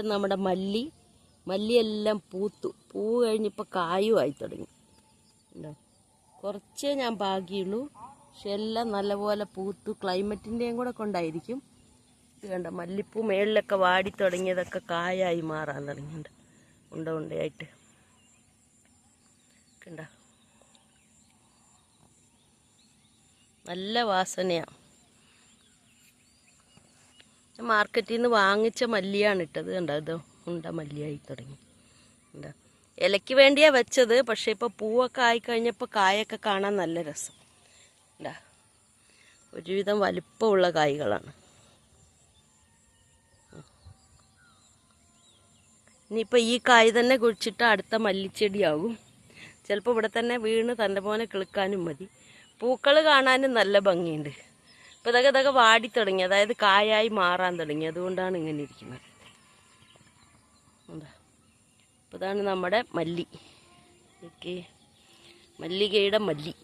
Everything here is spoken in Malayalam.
ഇതാണ് നമ്മുടെ മല്ലിയെല്ലാം പൂ കഴിഞ്ഞിപ്പോൾ കായും ആയി തുടങ്ങി. ഉണ്ടോ? കുറച്ചേ ഞാൻ പാകിയുള്ളൂ, പക്ഷെ എല്ലാം നല്ലപോലെ പൂത്തു. ക്ലൈമറ്റിൻ്റെയും കൂടെ കൊണ്ടായിരിക്കും. ഇത് കണ്ട മല്ലിപ്പൂ മേളിലൊക്കെ വാടി തുടങ്ങിയതൊക്കെ കായായി മാറാൻ തുടങ്ങിയിട്ടുണ്ട്, ഉണ്ടയായിട്ട്. കണ്ട, നല്ല വാസനയാണ്. മാർക്കറ്റിൽ നിന്ന് വാങ്ങിച്ച മല്ലിയാണ് ഇട്ടത്. കണ്ടോ, ഇത് മല്ലിയായി തുടങ്ങി. എന്താ, ഇലയ്ക്ക് വേണ്ടിയാണ് വെച്ചത്, പക്ഷെ ഇപ്പോൾ പൂവൊക്കെ ആയിക്കഴിഞ്ഞപ്പോൾ കായൊക്കെ കാണാൻ നല്ല രസം. എന്താ, ഒരുവിധം വലിപ്പമുള്ള കായ്കളാണ്. ഇനിയിപ്പോൾ ഈ കായ് തന്നെ കുഴിച്ചിട്ട് അടുത്ത മല്ലിച്ചെടിയാകും. ചിലപ്പോൾ ഇവിടെ തന്നെ വീണ് തൻ്റെ പോലെ കിളുക്കാനും മതി. പൂക്കൾ കാണാനും നല്ല ഭംഗിയുണ്ട്. ഇപ്പോൾ ഇതൊക്കെ വാടി തുടങ്ങി, അതായത് കായായി മാറാൻ തുടങ്ങി. അതുകൊണ്ടാണ് ഇങ്ങനെ ഇരിക്കുന്നത്. എന്താ, അപ്പോൾ ഇതാണ് നമ്മുടെ മല്ലി. ഓക്കെ, മല്ലികയുടെ മല്ലി.